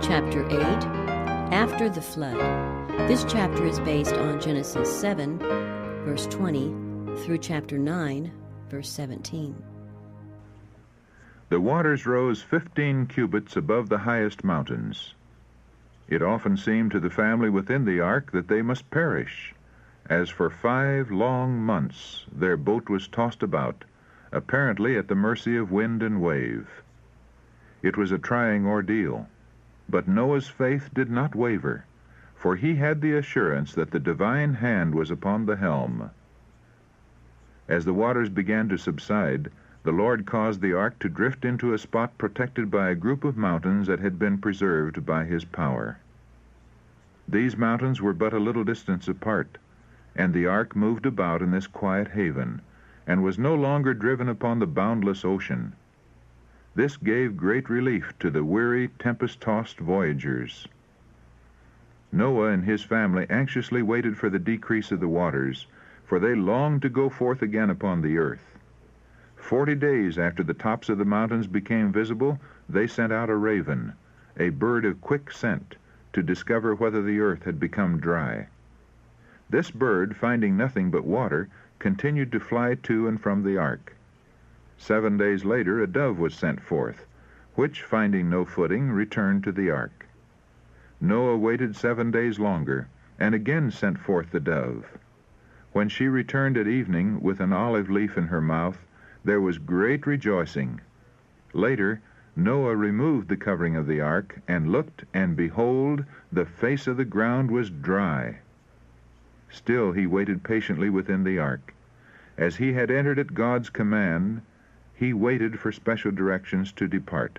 Chapter 8, After the Flood. This chapter is based on Genesis 7, verse 20, through chapter 9, verse 17. The waters rose 15 cubits above the highest mountains. It often seemed to the family within the ark that they must perish, as for 5 long months their boat was tossed about, apparently at the mercy of wind and wave. It was a trying ordeal, but Noah's faith did not waver, for he had the assurance that the divine hand was upon the helm. As the waters began to subside, the Lord caused the ark to drift into a spot protected by a group of mountains that had been preserved by his power. These mountains were but a little distance apart, and the ark moved about in this quiet haven, and was no longer driven upon the boundless ocean. This gave great relief to the weary, tempest-tossed voyagers. Noah and his family anxiously waited for the decrease of the waters, for they longed to go forth again upon the earth. 40 days after the tops of the mountains became visible, they sent out a raven, a bird of quick scent, to discover whether the earth had become dry. This bird, finding nothing but water, continued to fly to and from the ark. 7 days later a dove was sent forth, which, finding no footing, returned to the ark. Noah waited 7 days longer, and again sent forth the dove. When she returned at evening with an olive leaf in her mouth, there was great rejoicing. Later, Noah removed the covering of the ark, and looked, and behold, the face of the ground was dry. Still he waited patiently within the ark. As he had entered at God's command, he waited for special directions to depart.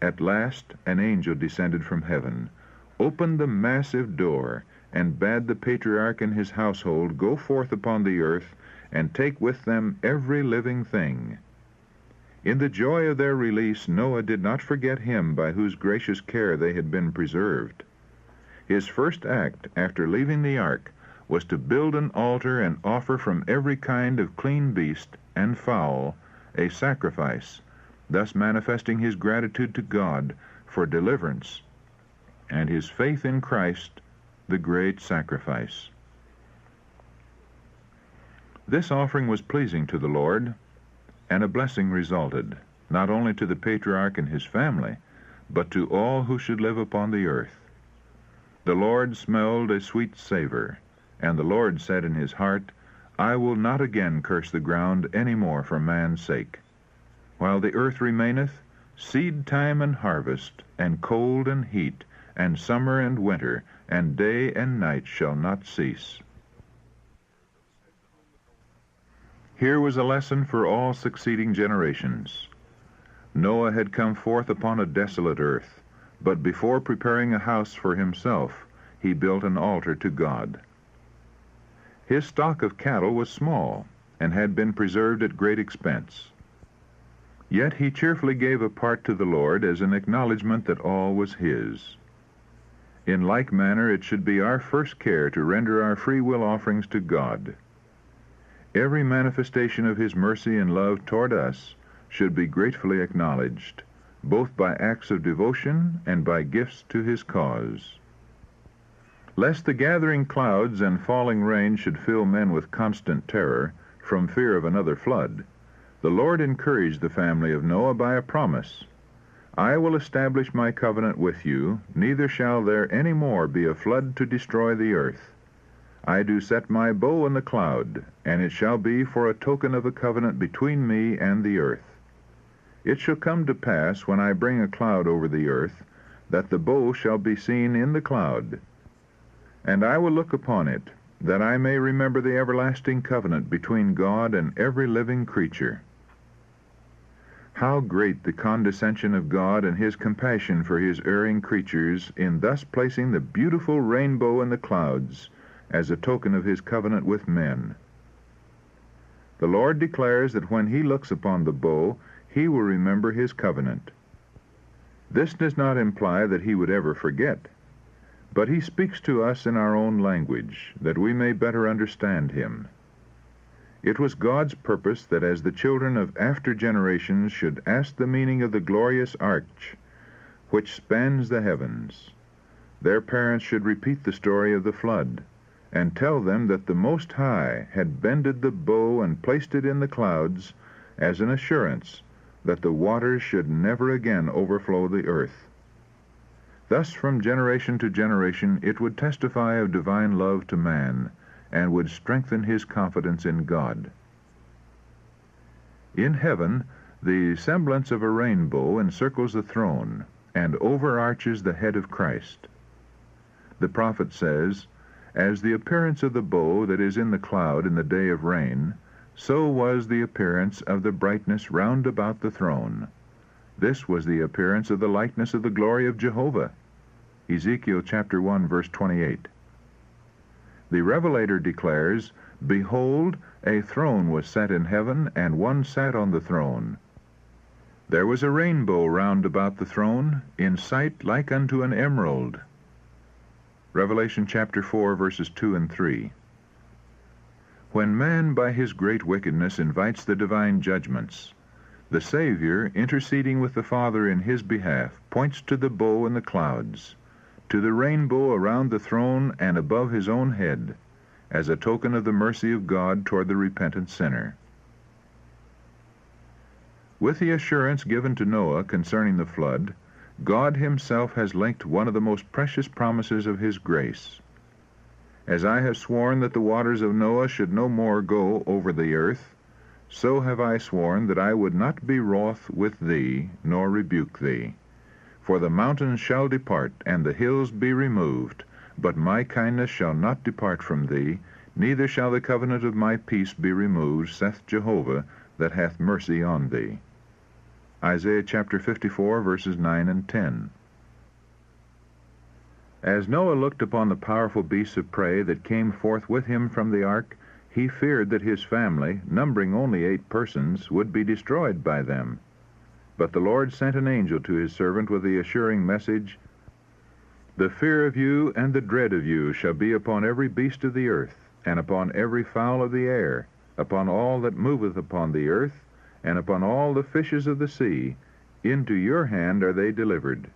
At last an angel descended from heaven, opened the massive door, and bade the patriarch and his household go forth upon the earth, and take with them every living thing. In the joy of their release, Noah did not forget him by whose gracious care they had been preserved. His first act after leaving the ark was to build an altar and offer from every kind of clean beast and fowl a sacrifice, thus manifesting his gratitude to God for deliverance, and his faith in Christ, the great sacrifice. This offering was pleasing to the Lord, and a blessing resulted, not only to the patriarch and his family, but to all who should live upon the earth. The Lord smelled a sweet savor, and the Lord said in his heart, I will not again curse the ground any more for man's sake. While the earth remaineth, seed time and harvest, and cold and heat, and summer and winter, and day and night shall not cease. Here was a lesson for all succeeding generations. Noah had come forth upon a desolate earth, but before preparing a house for himself, he built an altar to God. His stock of cattle was small, and had been preserved at great expense. Yet he cheerfully gave a part to the Lord as an acknowledgment that all was his. In like manner it should be our first care to render our free will offerings to God. Every manifestation of his mercy and love toward us should be gratefully acknowledged, both by acts of devotion and by gifts to his cause. Lest the gathering clouds and falling rain should fill men with constant terror, from fear of another flood, the Lord encouraged the family of Noah by a promise. I will establish my covenant with you, neither shall there any more be a flood to destroy the earth. I do set my bow in the cloud, and it shall be for a token of a covenant between me and the earth. It shall come to pass, when I bring a cloud over the earth, that the bow shall be seen in the cloud. And I will look upon it, that I may remember the everlasting covenant between God and every living creature. How great the condescension of God and his compassion for his erring creatures in thus placing the beautiful rainbow in the clouds as a token of his covenant with men. The Lord declares that when he looks upon the bow, he will remember his covenant. This does not imply that he would ever forget, but he speaks to us in our own language, that we may better understand him. It was God's purpose that as the children of after generations should ask the meaning of the glorious arch, which spans the heavens. Their parents should repeat the story of the flood, and tell them that the Most High had bended the bow and placed it in the clouds as an assurance that the waters should never again overflow the earth. Thus, from generation to generation, it would testify of divine love to man, and would strengthen his confidence in God. In heaven, the semblance of a rainbow encircles the throne and overarches the head of Christ. The prophet says, "As the appearance of the bow that is in the cloud in the day of rain, so was the appearance of the brightness round about the throne. This was the appearance of the likeness of the glory of Jehovah." Ezekiel chapter 1, verse 28. The Revelator declares, "Behold, a throne was set in heaven, and one sat on the throne. There was a rainbow round about the throne, in sight like unto an emerald." Revelation chapter 4, verses 2 and 3. When man by his great wickedness invites the divine judgments, the Savior, interceding with the Father in his behalf, points to the bow in the clouds, to the rainbow around the throne and above his own head, as a token of the mercy of God toward the repentant sinner. With the assurance given to Noah concerning the flood, God himself has linked one of the most precious promises of his grace. "As I have sworn that the waters of Noah should no more go over the earth, so have I sworn that I would not be wroth with thee, nor rebuke thee. For the mountains shall depart, and the hills be removed, but my kindness shall not depart from thee, neither shall the covenant of my peace be removed, saith Jehovah, that hath mercy on thee." Isaiah chapter 54, verses 9 and 10. As Noah looked upon the powerful beasts of prey that came forth with him from the ark, he feared that his family, numbering only 8 persons, would be destroyed by them. But the Lord sent an angel to his servant with the assuring message, "The fear of you and the dread of you shall be upon every beast of the earth, and upon every fowl of the air, upon all that moveth upon the earth, and upon all the fishes of the sea. Into your hand are they delivered.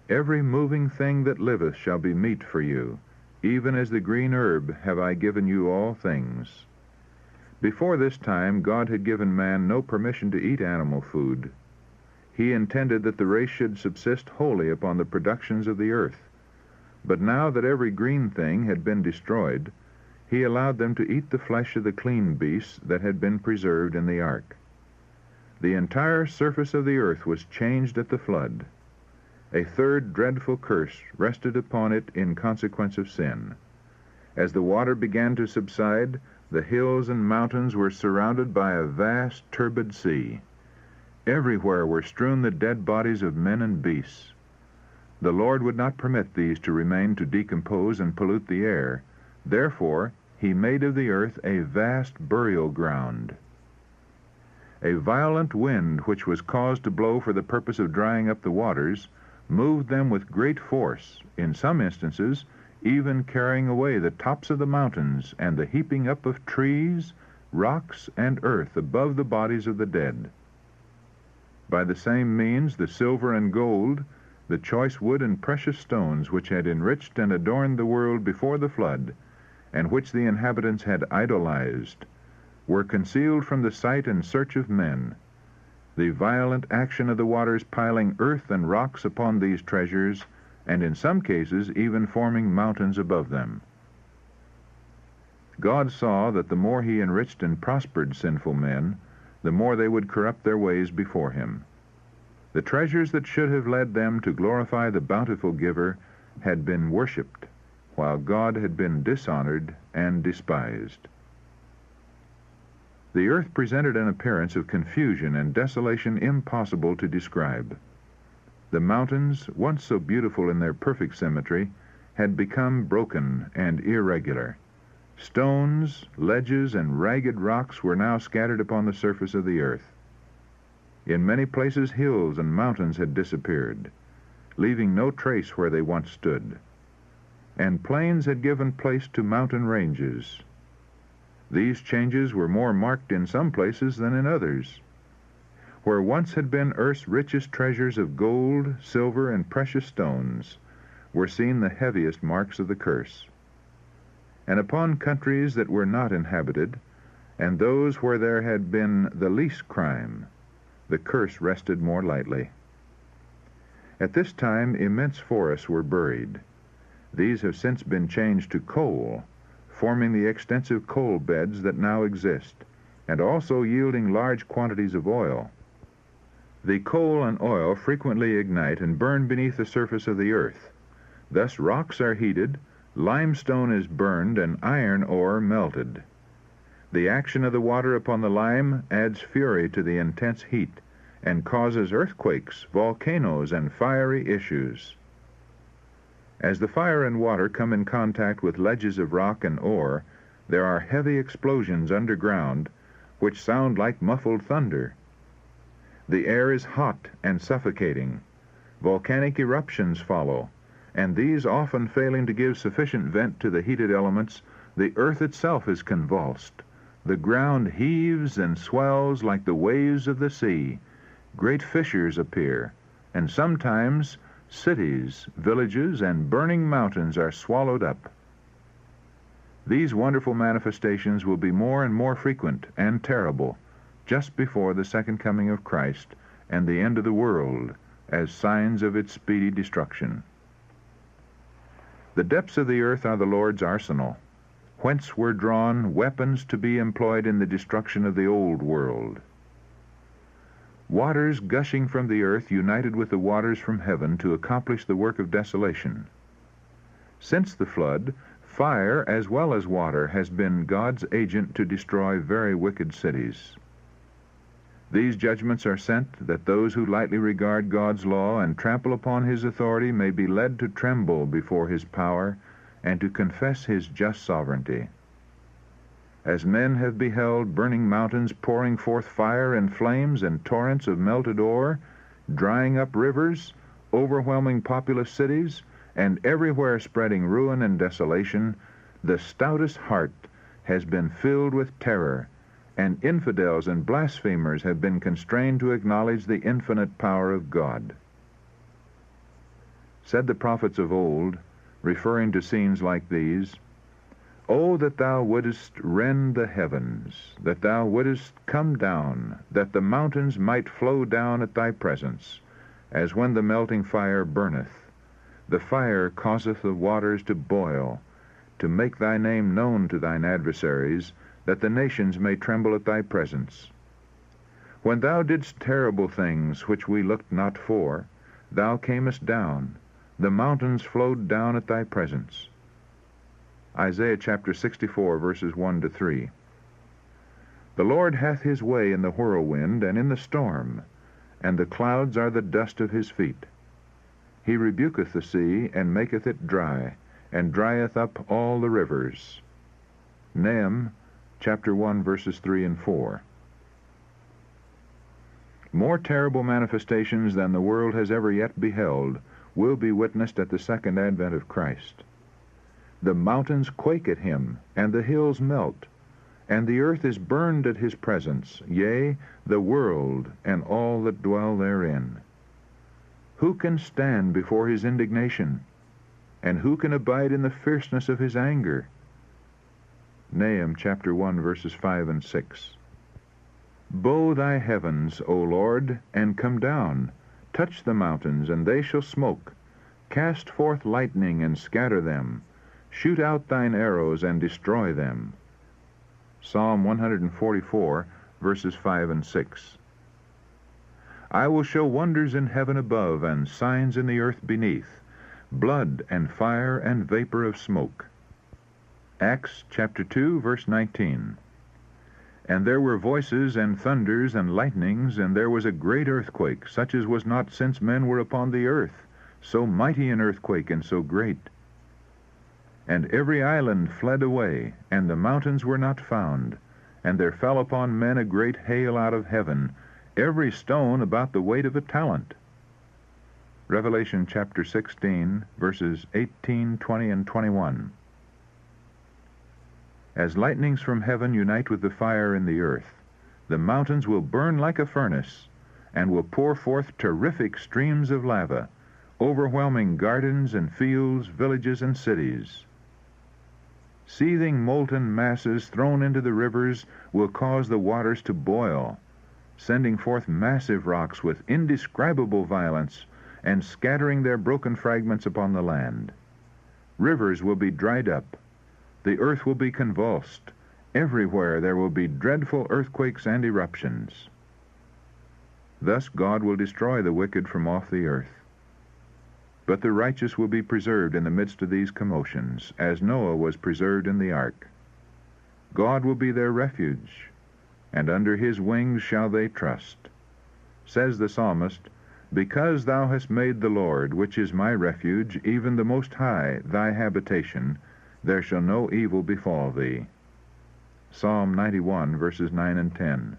Every moving thing that liveth shall be meat for you. Even as the green herb have I given you all things." Before this time, God had given man no permission to eat animal food. He intended that the race should subsist wholly upon the productions of the earth. But now that every green thing had been destroyed, he allowed them to eat the flesh of the clean beasts that had been preserved in the ark. The entire surface of the earth was changed at the flood. A third dreadful curse rested upon it in consequence of sin. As the water began to subside, the hills and mountains were surrounded by a vast, turbid sea. Everywhere were strewn the dead bodies of men and beasts. The Lord would not permit these to remain to decompose and pollute the air. Therefore, he made of the earth a vast burial ground. A violent wind, which was caused to blow for the purpose of drying up the waters, moved them with great force, in some instances even carrying away the tops of the mountains and the heaping up of trees, rocks, and earth above the bodies of the dead. By the same means the silver and gold, the choice wood and precious stones which had enriched and adorned the world before the flood, and which the inhabitants had idolized, were concealed from the sight and search of men. The violent action of the waters piling earth and rocks upon these treasures, and in some cases even forming mountains above them. God saw that the more he enriched and prospered sinful men, the more they would corrupt their ways before him. The treasures that should have led them to glorify the bountiful giver had been worshipped, while God had been dishonored and despised. The earth presented an appearance of confusion and desolation impossible to describe. The mountains, once so beautiful in their perfect symmetry, had become broken and irregular. Stones, ledges, and ragged rocks were now scattered upon the surface of the earth. In many places hills and mountains had disappeared, leaving no trace where they once stood, and plains had given place to mountain ranges. These changes were more marked in some places than in others. where once had been earth's richest treasures of gold, silver, and precious stones, were seen the heaviest marks of the curse. And upon countries that were not inhabited, and those where there had been the least crime, the curse rested more lightly. At this time immense forests were buried. These have since been changed to coal, forming the extensive coal beds that now exist, and also yielding large quantities of oil. The coal and oil frequently ignite and burn beneath the surface of the earth. Thus rocks are heated, limestone is burned, and iron ore melted. The action of the water upon the lime adds fury to the intense heat, and causes earthquakes, volcanoes, and fiery issues. As the fire and water come in contact with ledges of rock and ore, there are heavy explosions underground, which sound like muffled thunder. The air is hot and suffocating. Volcanic eruptions follow, and these often failing to give sufficient vent to the heated elements, the earth itself is convulsed. The ground heaves and swells like the waves of the sea. Great fissures appear, and sometimes cities, villages, and burning mountains are swallowed up. These wonderful manifestations will be more and more frequent and terrible just before the second coming of Christ and the end of the world, as signs of its speedy destruction. The depths of the earth are the Lord's arsenal, whence were drawn weapons to be employed in the destruction of the old world. Waters gushing from the earth united with the waters from heaven to accomplish the work of desolation. Since the flood, fire as well as water has been God's agent to destroy very wicked cities. These judgments are sent that those who lightly regard God's law and trample upon his authority may be led to tremble before his power and to confess his just sovereignty. As men have beheld burning mountains pouring forth fire and flames and torrents of melted ore, drying up rivers, overwhelming populous cities, and everywhere spreading ruin and desolation, the stoutest heart has been filled with terror, and infidels and blasphemers have been constrained to acknowledge the infinite power of God. Said the prophets of old, referring to scenes like these, "O that thou wouldest rend the heavens, that thou wouldest come down, that the mountains might flow down at thy presence, as when the melting fire burneth. The fire causeth the waters to boil, to make thy name known to thine adversaries, that the nations may tremble at thy presence. When thou didst terrible things which we looked not for, thou camest down, the mountains flowed down at thy presence." Isaiah chapter 64, verses 1 to 3. "The Lord hath his way in the whirlwind and in the storm, and the clouds are the dust of his feet. He rebuketh the sea, and maketh it dry, and drieth up all the rivers." Nahum chapter 1, verses 3 and 4. More terrible manifestations than the world has ever yet beheld will be witnessed at the second advent of Christ. The mountains quake at him, and the hills melt, and the earth is burned at his presence, yea, the world and all that dwell therein. Who can stand before his indignation? And who can abide in the fierceness of his anger? Nahum chapter 1, verses 5 and 6. "Bow thy heavens, O Lord, and come down. Touch the mountains, and they shall smoke. Cast forth lightning, and scatter them. Shoot out thine arrows, and destroy them." Psalm 144, verses 5 and 6. "I will show wonders in heaven above, and signs in the earth beneath, blood and fire and vapor of smoke." Acts chapter 2, verse 19. "And there were voices and thunders and lightnings, and there was a great earthquake, such as was not since men were upon the earth, so mighty an earthquake and so great. And every island fled away, and the mountains were not found, and there fell upon men a great hail out of heaven, every stone about the weight of a talent." Revelation chapter 16, verses 18, 20, and 21. As lightnings from heaven unite with the fire in the earth, the mountains will burn like a furnace, and will pour forth terrific streams of lava, overwhelming gardens and fields, villages and cities. Seething molten masses thrown into the rivers will cause the waters to boil, sending forth massive rocks with indescribable violence and scattering their broken fragments upon the land. Rivers will be dried up. The earth will be convulsed. Everywhere there will be dreadful earthquakes and eruptions. Thus God will destroy the wicked from off the earth. But the righteous will be preserved in the midst of these commotions, as Noah was preserved in the ark. God will be their refuge, and under his wings shall they trust. Says the psalmist, "Because thou hast made the Lord, which is my refuge, even the Most High, thy habitation, there shall no evil befall thee." Psalm 91, verses 9 and 10.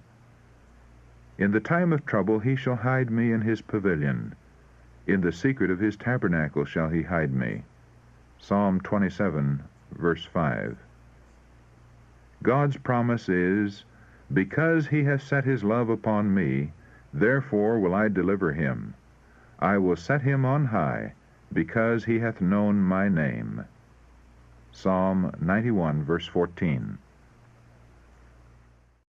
In the time of trouble he shall hide me in his pavilion. In the secret of his tabernacle shall he hide me. Psalm 27, verse 5. God's promise is, "Because he hath set his love upon me, therefore will I deliver him. I will set him on high, because he hath known my name." Psalm 91, verse 14.